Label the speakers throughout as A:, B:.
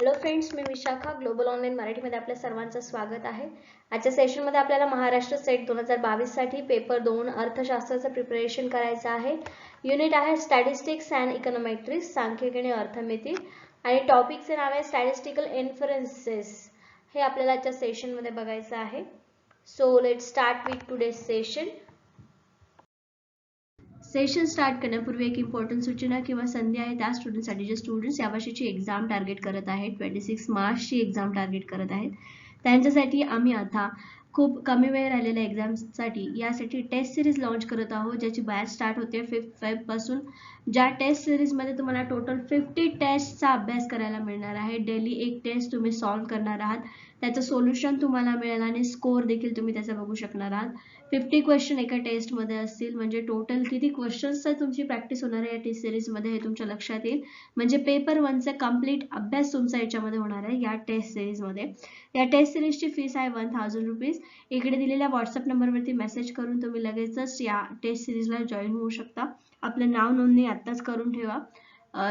A: Hello friends, मी Vishakha. Global online मराठीमध्ये आपल्या सर्वांचं स्वागत आहे. आजच्या सेशनमध्ये आपल्याला महाराष्ट्र सेट 2022 साठी पेपर 2 अर्थशास्त्राचं प्रिपरेशन करायचं आहे. युनिट आहे स्टॅटिस्टिक्स अँड इकॉनॉमेट्रिक्स, सांख्यिकी अर्थमिती, आणि टॉपिकचे नाव आहे स्टॅटिस्टिकल इन्फरन्सेस. हे आपल्याला आजच्या सेशनमध्ये बघायचं आहे. So let start with today's session. Session start करण्यापूर्वी एक इम्पॉर्टंट सूचना किंवा संधी आहे त्या स्टुडंटसाठी जे स्टुडंट्स यावर्षीची एक्झाम टार्गेट करत आहेत, 26 मार्चची एक्झाम टार्गेट करत आहेत, त्यांच्यासाठी आम्ही आता खूप कमी वेळ राहिलेल्या एक्झामसाठी यासाठी टेस्ट सिरीज लॉन्च करत आहोत, ज्याची बॅच स्टार्ट होते 5 फेब्रुवारीपासून. ज्या टेस्ट सिरीजमध्ये तुम्हाला टोटल 50 टेस्टचा अभ्यास करायला मिळणार आहे. डेली एक टेस्ट तुम्ही सॉल्व्ह करणार आहात, त्याचं सोल्युशन तुम्हाला मिळेल आणि स्कोर देखील तुम्ही त्याचा बघू शकणार आहात. 50 क्वेश्चन एका टेस्टमध्ये असतील, म्हणजे टोटल किती क्वेश्चन्सचा तुमची प्रॅक्टिस होणार आहे या टेस्ट सिरीजमध्ये हे तुमच्या लक्षात येईल. म्हणजे पेपर 1चा कंप्लीट अभ्यास तुमचा याच्यामध्ये होणार आहे या टेस्ट सिरीजमध्ये. या टेस्ट सिरीजची फीस आहे 1000 रुपीज. इकडे दिलेल्या व्हॉट्सअप नंबरवरती मेसेज करून तुम्ही लगेचच या टेस्ट सिरीजला जॉईन होऊ शकता. आपलं नाव नोंदणी आत्ताच करून ठेवा,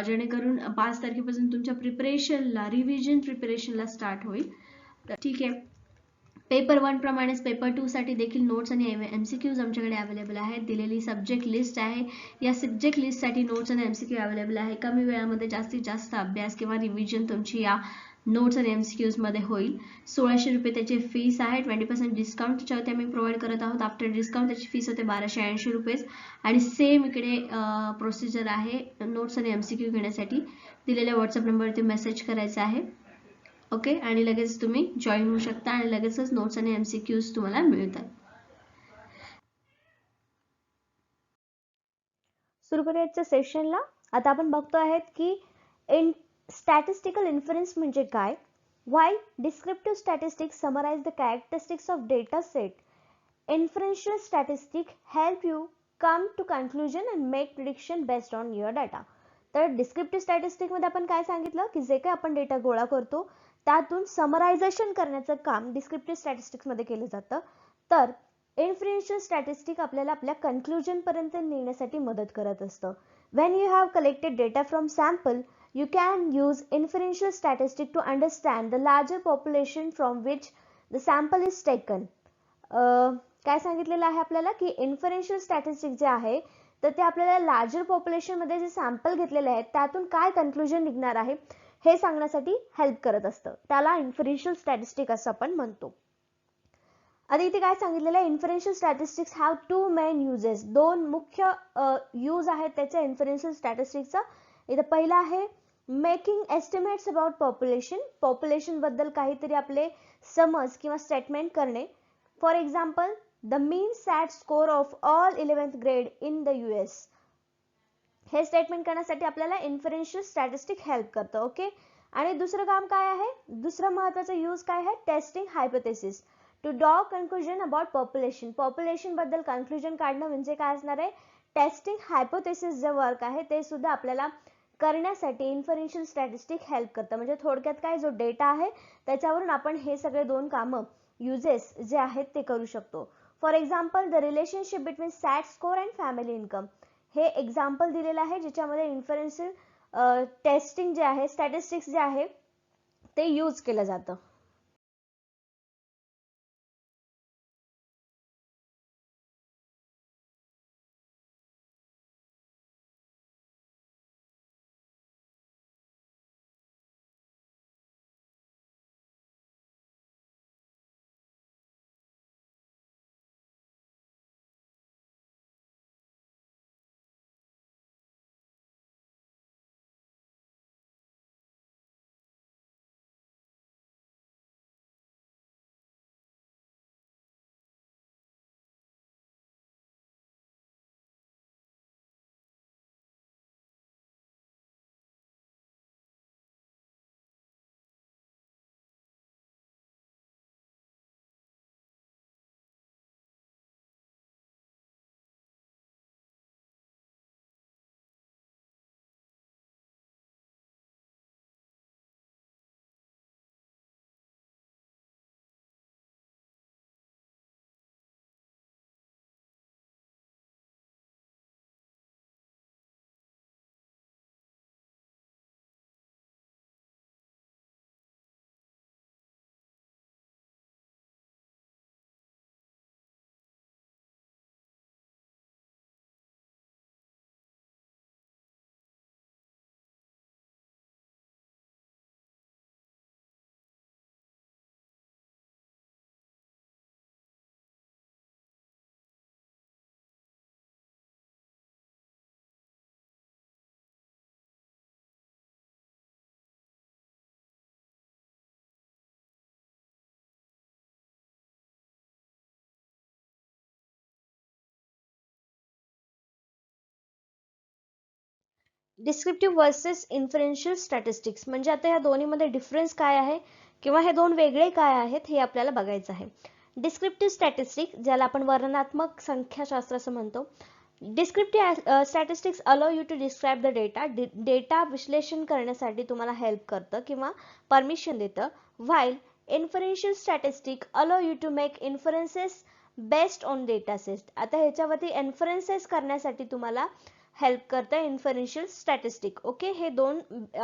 A: जेणेकरून 5 तारखेपासून तुमच्या प्रिपरेशनला प्रिपरेशनला स्टार्ट होईल. ठीक आहे. पेपर 1 प्रमाणेच पेपर 2 साठी देखील नोट्स आणि एमसीक्यूज आमच्याकडे अवेलेबल आहेत. दिलेली सब्जेक्ट लिस्ट आहे, या सब्जेक्ट लिस्टसाठी नोट्स आणि एमसीक्यू अवेलेबल आहे. कमी वेळामध्ये जास्तीत जास्त अभ्यास किंवा रिव्हिजन तुमची या नोट्स आणि एमसीक्यूज मध्ये होईल. 1600 रुपये त्याची फीस आहे. 20% डिस्काउंट त्याच्यावरती आम्ही प्रोव्हाइड करत आहोत. आफ्टर डिस्काउंट त्याची फीस होते 1280 रुपये. आणि सेम इकडे प्रोसिजर आहे नोट्स आणि एमसीक्यू घेण्यासाठी. दिलेल्या व्हॉट्सअप नंबरवरती मेसेज करायचा आहे. ओके, आणि लगेच तुम्ही जॉईन होऊ शकता आणि लगेचच नोट्स आणि एमसीक्यूज तुम्हाला मिळतात.
B: सुरू करूयाच्या सेशनला. आता आपण बघतो आहेत की स्टॅटिस्टिकल इन्फरन्स म्हणजे काय, why descriptive statistics summarise the characteristics of data set. Inferential statistic help you come to conclusion and make prediction based on your data. तर डिस्क्रिप्टिव्ह स्टॅटिस्टिक मध्ये आपण काय सांगितलं की जे काही आपण डेटा गोळा करतो त्यातून समरायझेशन करण्याचं काम डिस्क्रिप्टिव्ह स्टॅटिस्टिक्स मध्ये केलं जातं. तर इन्फरन्शियल स्टॅटिस्टिक आपल्याला आपल्या कन्क्लुजन पर्यंत नेण्यासाठी मदत करत असतं. When you have collected data from sample, you can use inferential statistic to understand the larger population from which the sample is taken. काय सांगितलेलं आहे आपल्याला की इन्फरन्शियल स्टॅटिस्टिक जे आहे तर ते आपल्याला लार्जर पॉप्युलेशन मध्ये जे सॅम्पल घेतलेले आहेत त्यातून काय कन्क्लुजन निघणार आहे हे सांगण्यासाठी हेल्प करत असतं. त्याला इन्फरन्शियल स्टॅटिस्टिक असं आपण म्हणतो. आता इथे काय सांगितलेलं आहे, inferential statistics have two main uses. दोन मुख्य यूज आहेत त्याच्या इन्फरन्शियल स्टॅटिस्टिक्सचा. इथे पहिला आहे making estimates about population. Population बद्दल काहीतरी आपले समज किंवा स्टेटमेंट करणे. For example, the mean SAT score of all 11th grade in the US. हे स्टेटमेंट करण्यासाठी आपल्याला इन्फरन्शियल स्टॅटिस्टिक हेल्प करतं. ओके, आणि दुसरं काम काय आहे, दुसरं महत्त्वाचं यूज काय आहे, testing hypothesis to draw conclusion about population. Population बद्दल कन्क्लुजन काढणं म्हणजे काय असणार आहे, टेस्टिंग हायपोथेसिस जे वर्क आहे ते सुद्धा आपल्याला करण्यासाठी इन्फरन्शियल स्टॅटिस्टिक हेल्प करतं. म्हणजे थोडक्यात काय, जो डेटा आहे त्याच्यावरून आपण हे सगळे दोन कामं युजेस जे आहेत ते करू शकतो. For example, the relationship between SAT score and family income. हे एक्झाम्पल दिलेलं आहे ज्याच्यामध्ये इन्फरन्शियल टेस्टिंग जे आहे, स्टॅटिस्टिक्स जे आहे ते यूज केलं जातं. डिस्क्रिप्टिव्ह वर्सेस इन्फरेन्शियल स्टॅटिस्टिक्स, म्हणजे आता या दोन्हीमध्ये डिफरन्स काय आहे किंवा हे दोन वेगळे काय आहेत हे आपल्याला बघायचं आहे. डिस्क्रिप्टिव्ह स्टॅटिस्टिक्स, ज्याला आपण वर्णनात्मक संख्याशास्त्र असं म्हणतो, descriptive statistics allow you to describe the data, data विश्लेषण करण्यासाठी तुम्हाला हेल्प करतं किंवा परमिशन देतं. While inferential statistic allow you to make inferences based on data set. आता ह्याच्यावरती इन्फरन्सेस करण्यासाठी तुम्हाला हेल्प करतं इन्फरेन्शियल स्टॅटिस्टिक. ओके, हे दोन,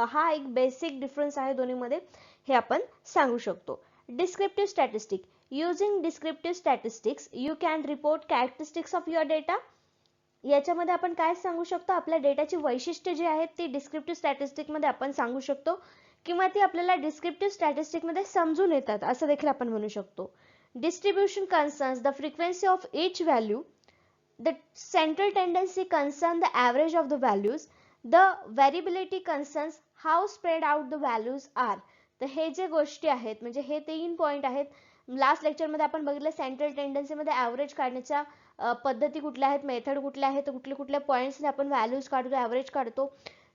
B: हा एक बेसिक डिफरन्स आहे दोन्हीमध्ये, हे आपण सांगू शकतो. Descriptive statistic, using descriptive statistics you can report characteristics of your data. याच्यामध्ये आपण काय सांगू शकतो, आपल्या डेटाची वैशिष्ट्ये जी आहेत ती डिस्क्रिप्टिव्ह स्टॅटिस्टिक मध्ये आपण सांगू शकतो किंवा ती आपल्याला डिस्क्रिप्टिव्ह स्टॅटिस्टिक मध्ये समजून येतात असं देखील आपण म्हणू शकतो. Distribution concerns the frequency of each value, the central tendency concerns the average of the values, the variability concerns how spread out the values are. तर हे जे गोष्टी आहेत म्हणजे हे 3 पॉइंट आहेत. लास्ट लेक्चर मध्ये आपण बघितलं सेंट्रल टेंडन्सी मध्ये ऍव्हरेज काढण्याच्या पद्धती कुठल्या आहेत, मेथड कुठल्या आहेत, कुठले कुठले पॉइंट्स आपण व्हॅल्यूज काढतो, ऍव्हरेज काढतो.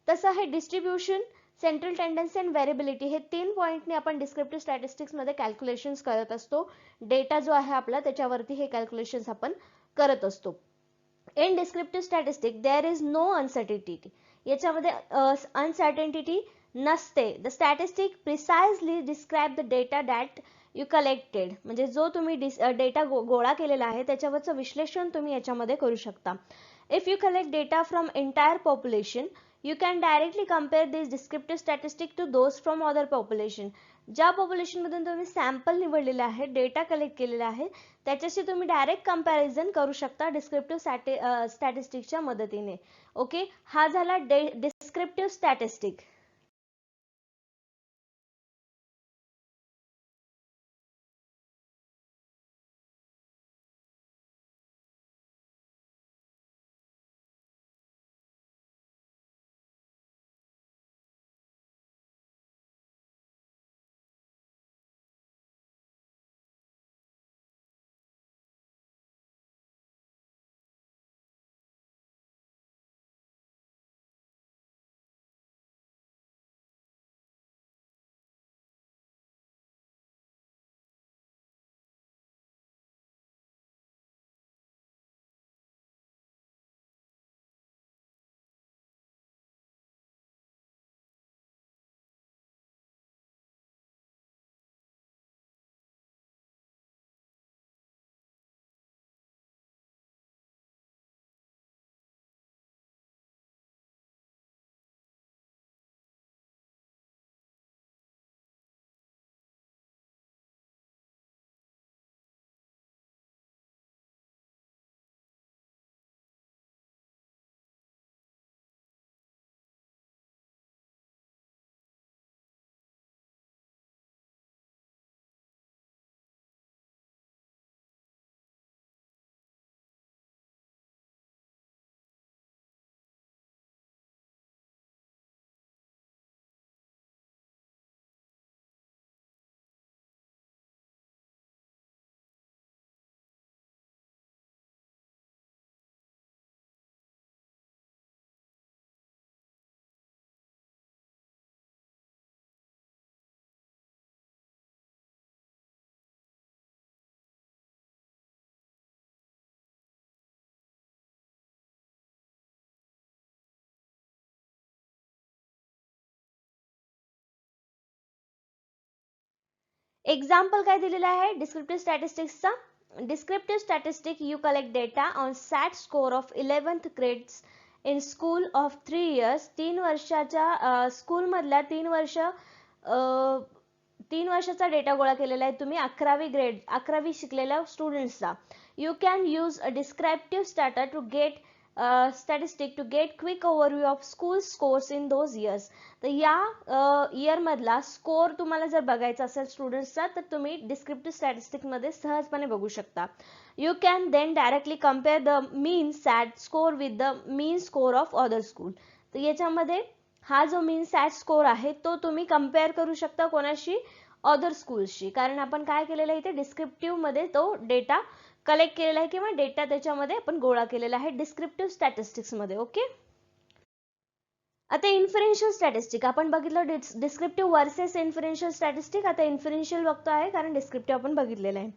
B: तसं हे डिस्ट्रीब्युशन, सेंट्रल टेंडन्सी आणि व्हेरिएबिलिटी हे 3 पॉइंटने आपण डिस्क्रिप्टिव्ह स्टॅटिस्टिक्स मध्ये कॅल्क्युलेशन्स करत असतो. डेटा जो आहे आपला त्याच्यावरती हे कॅल्क्युलेशन्स आपण करत असतो. In descriptive statistic there is no uncertainty. याच्यामध्ये अनसर्टिनिटी नसते. The statistic precisely describe the data that you collected, म्हणजे जो तुम्ही डेटा गोळा केलेला आहे त्याच्यावरचं विश्लेषण तुम्ही याच्यामध्ये करू शकता. If you collect data from entire population you can directly compare this descriptive statistic to those from other population. ज्या पॉप्युलेशन मधून तुम्ही सॅम्पल निवडलेले आहे, डेटा कलेक्ट केलेला आहे, त्याच्याशी तुम्ही डायरेक्ट कंपॅरिझन करू शकता डिस्क्रिप्टिव्ह स्टॅटिस्टिक्सच्या मदतीने. ओके, हा झाला डिस्क्रिप्टिव्ह स्टॅटिस्टिक. एक्झाम्पल काय दिलेला आहे डिस्क्रिप्टिव्ह स्टॅटिस्टिक्सचा. Descriptive statistic you collect data on SAT score of 11th grades in school of 3 years. 3 वर्षाच्या स्कूल मधल्या 3 वर्षाचा डेटा गोळा केलेला आहे तुम्ही 11वी शिकलेल्या स्टुडंट्सचा. You can use a descriptive stat to get statistic to get quick overview of school scores in those years. तर या इयर मधला स्कोर तुम्हाला जर बघायचा असेल स्टुडंट्सचा तर तुम्ही डिस्क्रिप्टिव्ह स्टॅटिस्टिक मध्ये सहजपणे बघू शकता. You can then directly compare the mean SAT score with the mean score of other school. तर याच्यामध्ये हा जो मीन सॅट स्कोर आहे तो तुम्ही कम्पेअर करू शकता कोणाशी, अदर स्कूल्सशी, कारण आपण काय केलेलं आहे इथे डिस्क्रिप्टिव्ह मध्ये तो डेटा कलेक्ट केलेला आहे किंवा डेटा त्याच्यामध्ये आपण गोळा केलेला आहे डिस्क्रिप्टिव्ह स्टॅटिस्टिक्स मध्ये. ओके, आता इन्फरेन्शियल स्टॅटिस्टिक आपण बघितलं, डिस्क्रिप्टिव्ह वर्सेस इन्फरेन्शियल स्टॅटिस्टिक. आता इन्फरेन्शियल बघतो आहे कारण डिस्क्रिप्टिव्ह आपण बघितलेलं आहे.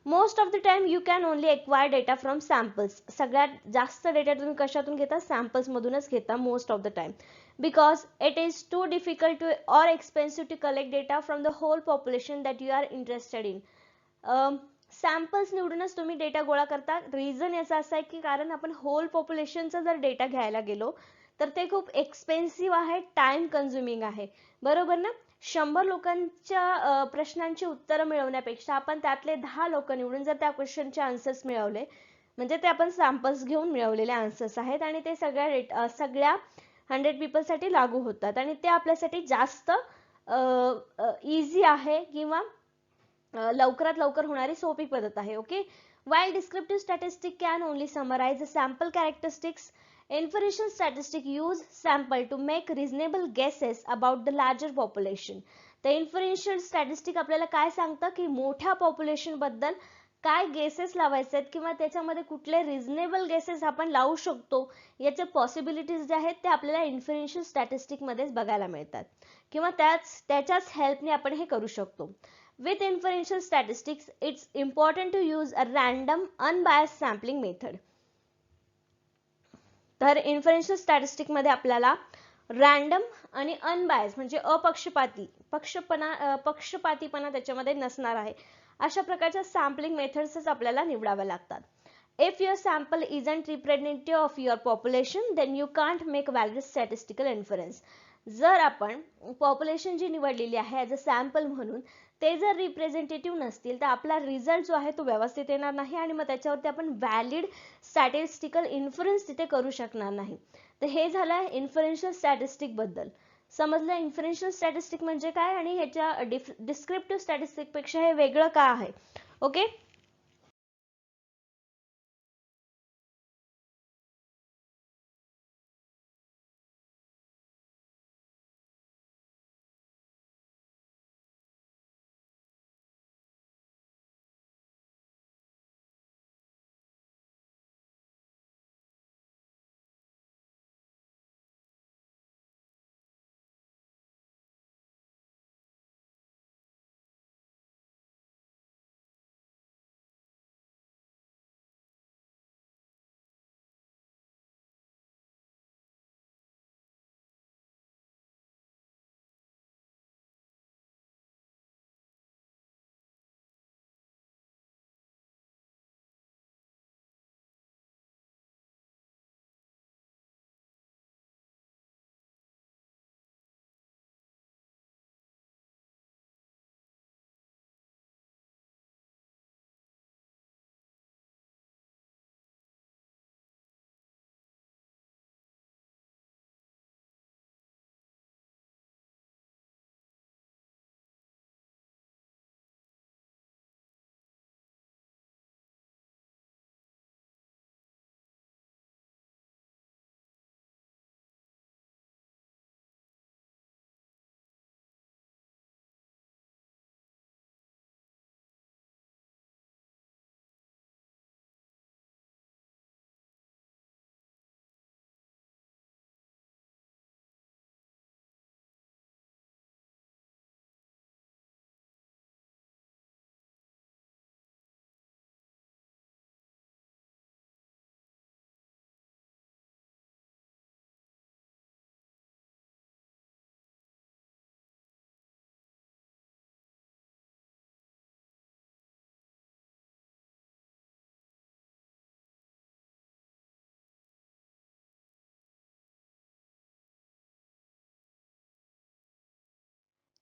B: Most of the time you can only acquire data from samples. सगळ्यात जास्त डेटा तुम्ही कशातून घेता? सॅम्पल्स मधूनच घेता most of the time, because it is too difficult to or expensive to collect data from the whole population that you are interested in. Samples निवडूनच तुम्ही data गोळा करता. रिझन याचा असा आहे की कारण आपण होल पॉप्युलेशनचा जर डेटा घ्यायला गेलो तर ते खूप एक्सपेन्सिव्ह आहे, टाइम कन्झ्युमिंग आहे, बरोबर ना. 100 लोकांच्या प्रश्नांची उत्तरं मिळवण्यापेक्षा आपण त्यातले 10 लोक निवडून जर त्या क्वेश्चनचे आन्सर्स मिळवले, म्हणजे ते आपण सॅम्पल्स घेऊन मिळवलेले आन्सर्स आहेत आणि ते सगळ्या 100 पीपलसाठी लागू होतात आणि ते आपल्यासाठी जास्त इझी आहे किंवा लवकरात लवकर होणारी सोपी पद्धत आहे. Okay. While descriptive statistic can only summarize the sample characteristics, inferential statistics use sample to make reasonable guesses about the larger population. तर इन्फरेन्शियल स्टॅटिस्टिक आपल्याला काय सांगतं की मोठ्या पॉप्युलेशन बद्दल काय गेसेस लावायचे आहेत किंवा त्याच्यामध्ये कुठले रिझनेबल गेसेस आपण लावू शकतो याचे पॉसिबिलिटीज जे आहेत ते आपल्याला इन्फरेन्शियल स्टॅटिस्टिक मध्येच बघायला मिळतात किंवा त्याच्याच हेल्पने आपण हे करू शकतो. With inferential statistics, it's important to use a random, unbiased sampling method. तर इन्फरेन्शियल स्टॅटिस्टिक मध्ये आपल्याला रॅन्डम आणि अनबायस म्हणजे पक्षपातीपणा त्याच्यामध्ये नसणार आहे, अशा प्रकारच्या सॅम्पलिंग मेथड्स आपल्याला निवडाव्या लागतात. If your sample isn't representative of your population, then you can't make valid statistical inference. जर आपण पॉप्युलेशन जी निवडलेली आहे ॲज अ सॅम्पल म्हणून ते जर रिप्रेझेंटेटिव्ह नसतील तर आपला रिझल्ट जो आहे तो व्यवस्थित येणार नाही आणि मग त्याच्यावरती आपण व्हॅलिड स्टॅटिस्टिकल इन्फरन्स तिथे करू शकणार नाही. तर हे झालं इन्फरेन्शियल स्टॅटिस्टिक बद्दल. समजलं इन्फरेन्शियल स्टॅटिस्टिक म्हणजे काय आणि ह्याच्या डिस्क्रिप्टिव्ह स्टॅटिस्टिक पेक्षा हे वेगळं का आहे. ओके.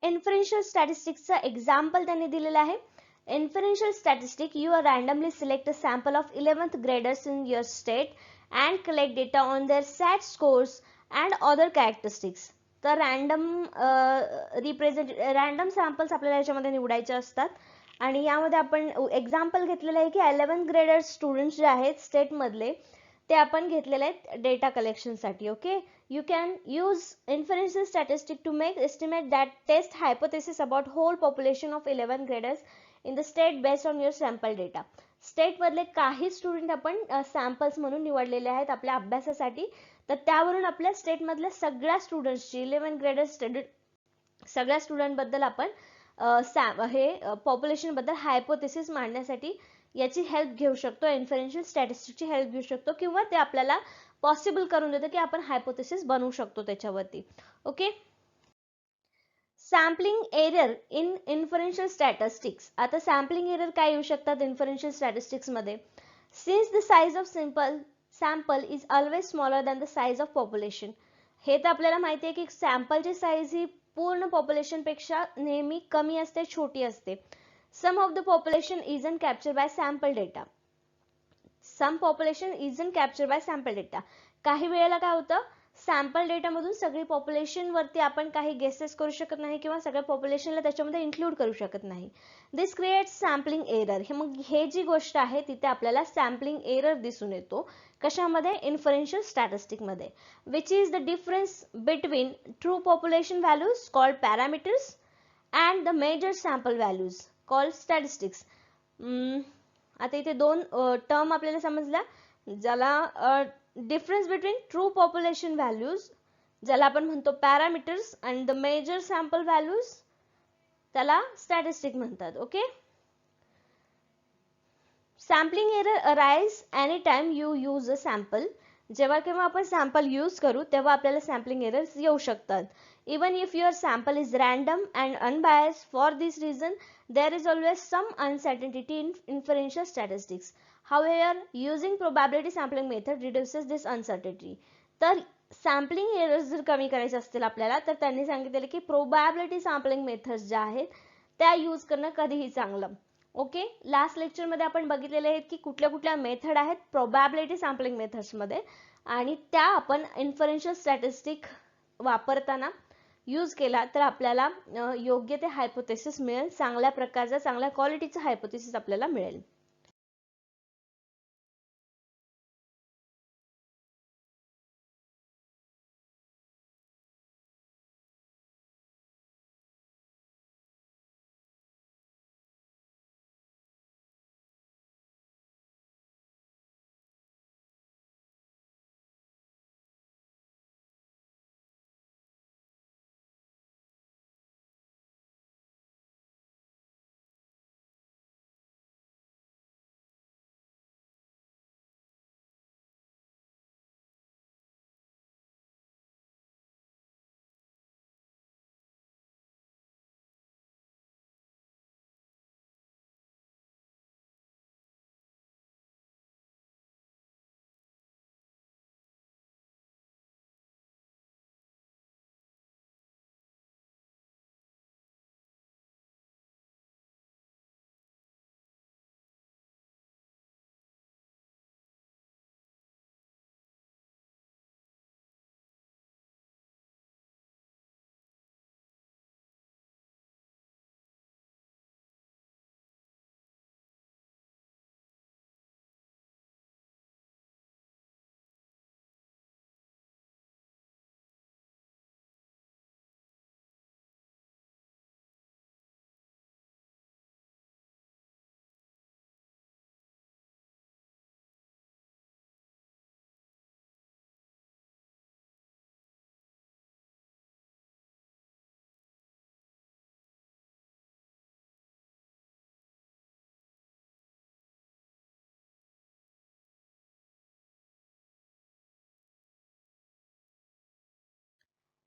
B: इन्फरेन्शियल स्टॅटिस्टिक्सचा एक्झाम्पल त्यांनी दिलेला आहे. Inferential statistic you are randomly select a sample of 11th graders in your state and collect data on their SAT scores and other characteristics. तर रॅन्डम सॅम्पल्स आपल्याला याच्यामध्ये निवडायचे असतात आणि यामध्ये आपण एक्झाम्पल घेतलेलं आहे की 11th ग्रेडर स्टुडंट्स जे आहेत स्टेट मधले ते आपण घेतलेले आहेत डेटा कलेक्शन साठी. Okay. You can use inferential statistic to make estimate that test hypothesis about whole population of 11th graders in the state based on your sample data. State मधले काही स्टुडंट आपण samples म्हणून निवडलेले आहेत आपल्या अभ्यासासाठी, तर त्यावरून आपल्या स्टेटमधल्या सगळ्या स्टुडंट्सची 11 ग्रेडर सगळ्या स्टुडंट बद्दल आपण हे पॉप्युलेशन बद्दल हायपोथेसिस मांडण्यासाठी याची हेल्प घेऊ शकतो, इन्फरन्शियल स्टॅटिस्टिक्सची हेल्प घेऊ शकतो, किंवा ते आपल्याला पॉसिबल करून देतं की आपण हायपोथेसिस बनवू शकतो त्याच्यावरती. Okay, sampling error in inferential statistics. आता सॅम्पलिंग एरर काय येऊ शकतात इन्फरन्शियल स्टॅटिस्टिक्स मध्ये? Since the size of sample is always smaller than the size of population. हे तर आपल्याला माहिती आहे की सॅम्पलची साईज ही पूर्ण पॉप्युलेशन पेक्षा नेहमी कमी असते, छोटी असते. Some of the population isn't captured by sample data. Some population isn't captured by sample data. काही वेळेला काय होतं, सॅम्पल डेटा मधून सगळी पॉप्युलेशन वरती आपण काही गेसेस करू शकत नाही किंवा सगळ्या पॉप्युलेशनला त्याच्यामध्ये इन्क्लूड करू शकत नाही. दिस क्रिएट्स सॅम्पलिंग एरर. मग हे जी गोष्ट आहे तिथे आपल्याला सॅम्पलिंग एरर दिसून येतो. कशामध्ये? इन्फरन्शियल स्टॅटिस्टिक मध्ये. Which is the difference between true population values called parameters and the measure sample values called statistics. आता इथे दोन टर्म आपल्याला समजल्या, ज्याला difference between true population values ज्याला आपण म्हणतो parameters and the measure sample values त्याला स्टॅटिस्टिक म्हणतात. Okay, sampling error arise any time you use a sample. जेव्हा केव्हा आपण सॅम्पल यूज करू तेव्हा आपल्याला सॅम्पलिंग एरर्स येऊ शकतात. Even if your sample is random and unbiased. For this reason there is always some uncertainty in inferential statistics. However, using probability sampling method reduces this uncertainty. तर sampling errors जर कमी करायचे असतील आपल्याला तर त्यांनी सांगितलेले की प्रोबॅबिलिटी सॅम्पलिंग मेथड्स ज्या आहेत त्या यूज करणं कधीही चांगलं. ओके, लास्ट लेक्चर मध्ये आपण बघितलेले आहेत की कुठल्या कुठल्या मेथड आहेत प्रोबॅबिलिटी सॅम्पलिंग मेथड्स मध्ये, आणि त्या आपण इन्फरन्शियल स्टॅटिस्टिक वापरताना यूज केला तर आपल्याला योग्य ते हायपोथेसिस मिळेल, चांगल्या प्रकारचा चांगल्या क्वालिटीचा हायपोथेसिस आपल्याला मिळेल.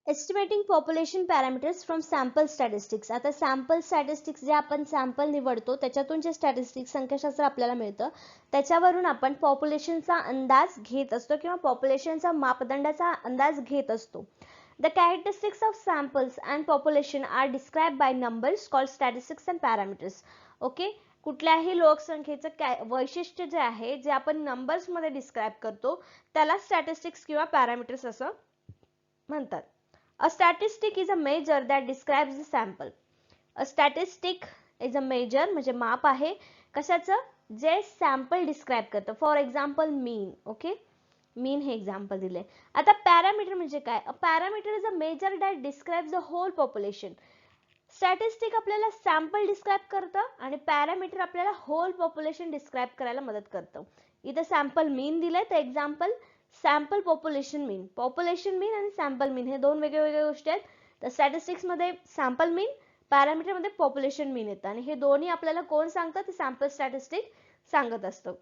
B: Estimating population parameters from sample statistics. आता सॅम्पल स्टॅटिस्टिक्स जे आपण सॅम्पल निवडतो त्याच्यातून जे स्टॅटिस्टिक्स संख्याशास्त्र आपल्याला मिळतं त्याच्यावरून आपण पॉप्युलेशनचा अंदाज घेत असतो किंवा पॉप्युलेशनचा मापदंडाचा अंदाज घेत असतो. The characteristics of samples and population are described by numbers called statistics and parameters. Okay, कुठल्याही लोकसंख्येचं वैशिष्ट्य जे आहे जे आपण नंबर्स मध्ये डिस्क्राइब करतो त्याला स्टॅटिस्टिक्स किंवा पॅरामीटर्स असं म्हणतात. A statistic is a measure that describes the sample. A statistic is a measure म्हणजे माप आहे कशाचं, जे सॅम्पल डिस्क्राइब करतं. For example mean. Okay, mean हे एक्झाम्पल दिले. आता पॅरामीटर म्हणजे काय? A parameter is a measure that describes the whole population. Statistic आपल्याला सॅम्पल डिस्क्राइब करतं आणि पॅरामीटर आपल्याला होल पॉप्युलेशन डिस्क्राइब करायला मदत करतं. इथं सॅम्पल मीन दिलंय तर एक्झाम्पल सॅम्पल पॉप्युलेशन मीन आणि सॅम्पल मीन हे दोन वेगवेगळ्या गोष्टी आहेत. तर स्टॅटिस्टिक्स मध्ये सॅम्पल मीन, पॅरामीटर मध्ये पॉप्युलेशन मीन येतं आणि हे दोन्ही आपल्याला कोण सांगतं, ते सॅम्पल स्टॅटिस्टिक सांगत असतं.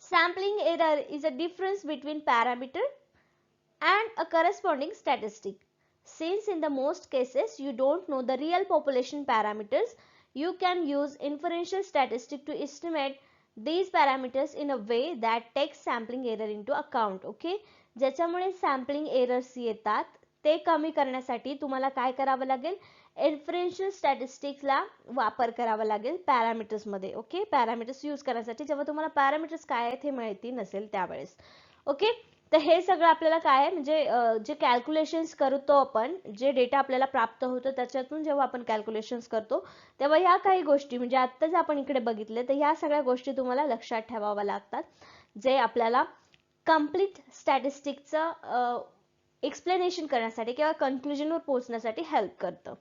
B: Sampling error is a difference between parameter and a corresponding statistic. Since in the most cases you don't know the real population parameters, you can use inferential statistic to estimate these parameters in a way that takes sampling error into account. Okay, ज्याच्यामुळे sampling errors येतात ते कमी करण्यासाठी तुम्हाला काय करावं लागेल, इन्फरेन्शियल स्टॅटिस्टिक्सला वापर करावा लागेल पॅरामीटर्स मध्ये. ओके, पॅरामीटर्स यूज करण्यासाठी जेव्हा तुम्हाला पॅरामीटर्स काय आहेत हे माहिती नसेल त्यावेळेस. ओके, तर हे सगळं आपल्याला काय आहे, म्हणजे जे कॅल्क्युलेशन्स करतो आपण, जे डेटा आपल्याला प्राप्त होतो त्याच्यातून जेव्हा आपण कॅल्क्युलेशन्स करतो तेव्हा ह्या काही गोष्टी, म्हणजे आत्ताच आपण इकडे बघितले, तर ह्या सगळ्या गोष्टी तुम्हाला लक्षात ठेवाव्या लागतात, जे आपल्याला कम्प्लीट स्टॅटिस्टिकचं एक्सप्लेनेशन करण्यासाठी किंवा कन्क्लुजनवर पोहोचण्यासाठी हेल्प करतं.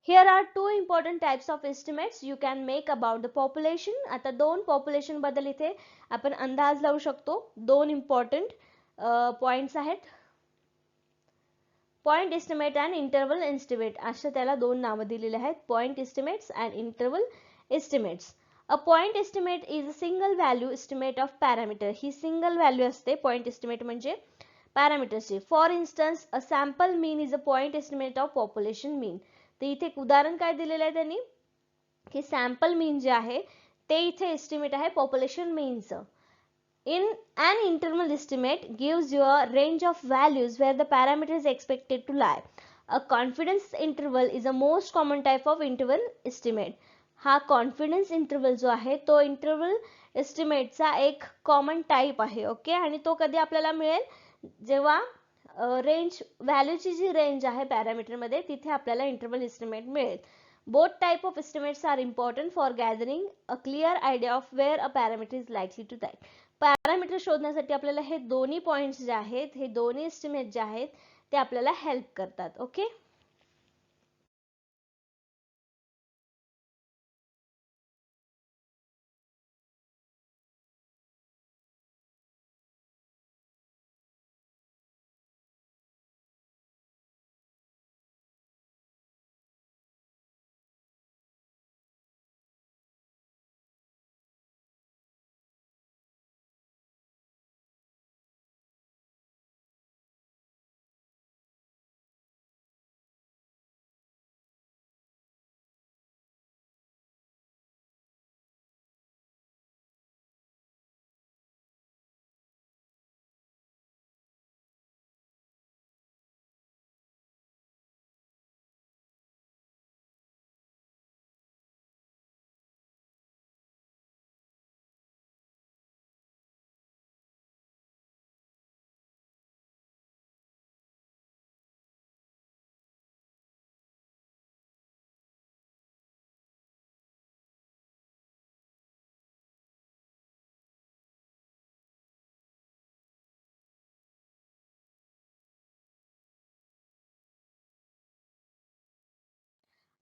B: Here are two important types of estimates you can make about the population. आता दोन पॉप्युलेशन बद्दल इथे आपण अंदाज लावू शकतो. दोन इम्पॉर्टंट पॉइंट्स आहेत. Point estimate and interval estimate अशा त्याला दोन नावं दिलेली आहेत. Point estimates and interval estimates. A point estimate is a single value estimate of parameter. ही सिंगल व्हॅल्यू असते पॉइंट एस्टिमेट म्हणजे पॅरामीटरची. For instance a sample mean is a point estimate of population mean. तर इथे एक उदाहरण काय दिलेलं आहे त्यांनी, की सॅम्पल मीन जे आहे ते इथे एस्टिमेट आहे population मीनचं. In an interval estimate gives you a range of values where the parameter is expected to lie. A confidence interval is the most common type of interval estimate. हा confidence interval जो आहे तो interval estimate चा एक common type आहे. Okay, आणि तो कधी आपल्याला मिळेल, जेव्हा रेंज व्हॅल्यूची जी रेंज आहे पॅरामीटर मध्ये तिथे आपल्याला इंटरवल एस्टिमेट मिळेल. Both type of estimates are important for gathering a clear idea of where a parameter is likely to lie. Parameter शोधण्यासाठी आपल्याला हे दोन्ही पॉइंट्स जे आहेत, हे दोन्ही एस्टिमेट जे आहेत ते आपल्याला हेल्प करतात. ओके.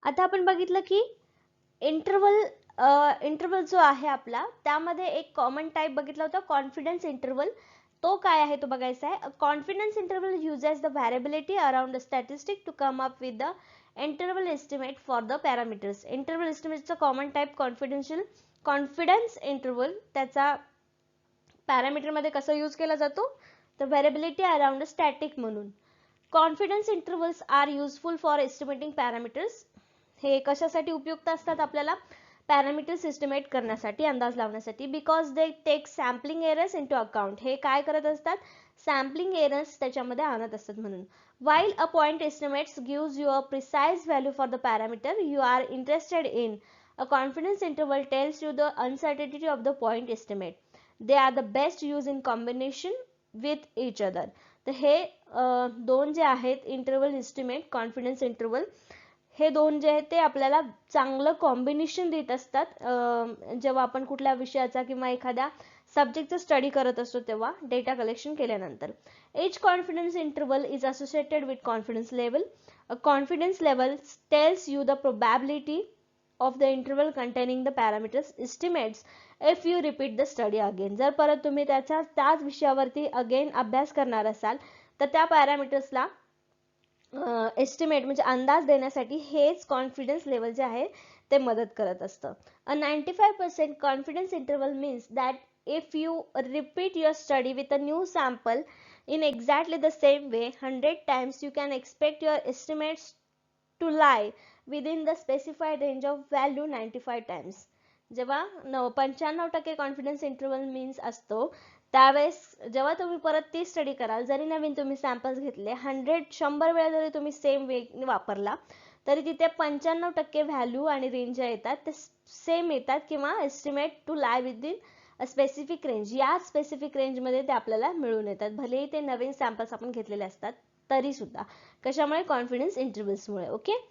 B: आता आपण बघितलं की इंटरवल जो आहे आपला, त्यामध्ये एक कॉमन टाइप बघितला होता कॉन्फिडन्स इंटरवल. तो काय आहे तो बघायचा आहे. Confidence interval uses the variability around the statistic to come up with the interval estimate for the parameters. Interval एस्टिमेटचा कॉमन टाइप कॉन्फिडन्स इंटरवल, त्याचा पॅरामीटर मध्ये कसा यूज केला जातो, तर व्हेरिएबिलिटी अराउंड अ स्टॅटिक म्हणून. Confidence intervals are useful for estimating parameters. हे कशासाठी उपयुक्त असतात आपल्याला, पॅरामीटर्स एस्टिमेट करण्यासाठी, अंदाज लावण्यासाठी. Because they take sampling errors into account. हे काय करत असतात, सॅम्पलिंग एरर्स त्याच्यामध्ये आणत असतात म्हणून. while a point estimates gives you a precise value for the parameter you are interested in, a confidence interval tells you the uncertainty of the point estimate. They are the best used in combination with each other. तर हे दोन जे आहेत, interval estimate, confidence interval, हे दोन जे आहेत ते आपल्याला चांगलं कॉम्बिनेशन देत असतात जेव्हा आपण कुठल्या विषयाचा किंवा एखाद्या सब्जेक्टचा स्टडी करत असतो तेव्हा, डेटा कलेक्शन केल्यानंतर. Each confidence interval is associated with confidence level. A confidence level tells you the probability of the interval containing the parameters estimates if you repeat the study again. जर परत तुम्ही त्याच विषयावरती again अभ्यास करणार असाल तर त्या पॅरामीटर्सला एस्टिमेट म्हणजे अंदाज देण्यासाठी हेच कॉन्फिडन्स लेवल जे आहे ते मदत करत असतं. A 95% confidence interval means that if you repeat your study with a new sample in exactly the same way 100 times, you can expect your estimates to lie within the specified range of value 95 times. जेव्हा 95% confidence interval means असतो त्यावेळेस जेव्हा तुम्ही परत ती study कराल, जरी नवीन तुम्ही सॅम्पल्स घेतले, 100 वेळा जरी तुम्ही सेम वे वापरला तरी तिथे 95% व्हॅल्यू आणि रेंज ज्या येतात ते सेम येतात किंवा estimate to lie within a specific range, या स्पेसिफिक रेंजमध्ये ते आपल्याला मिळून येतात, भलेही ते नवीन सॅम्पल्स आपण घेतलेले असतात तरी सुद्धा. कशामुळे, कॉन्फिडन्स इंटरवल्समुळे. ओके.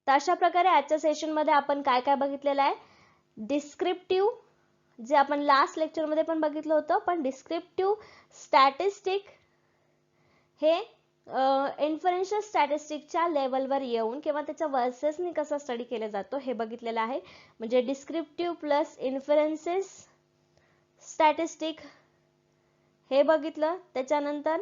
B: तर अशा प्रकारे आजच्या सेशन मध्ये आपण काय काय बघितलेलं आहे, डिस्क्रिप्टिव्ह, जे आपण लास्ट लेक्चर मध्ये पण बघितलं होतं, पण डिस्क्रिप्टिव्ह स्टॅटिस्टिक हे इन्फरन्शियल स्टॅटिस्टिकच्या लेवलवर येऊन किंवा त्याच्या वर्सेसनी कसा स्टडी केला जातो हे बघितलेलं आहे. म्हणजे डिस्क्रिप्टिव्ह प्लस इन्फरन्सेस स्टॅटिस्टिक हे बघितलं. त्याच्यानंतर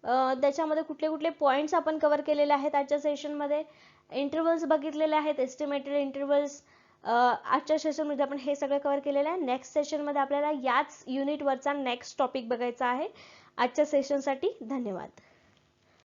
B: त्याच्यामध्ये कुठले कुठले पॉईंट्स आपण कव्हर केलेले आहेत आजच्या सेशनमध्ये. इंटरव्हल्स बघितलेले आहेत, एस्टिमेटेड इंटरव्हल्स. आजच्या सेशनमध्ये आपण हे सगळं कव्हर केलेलं आहे. नेक्स्ट सेशनमध्ये आपल्याला याच युनिटवरचा नेक्स्ट टॉपिक बघायचा आहे. आजच्या सेशनसाठी धन्यवाद.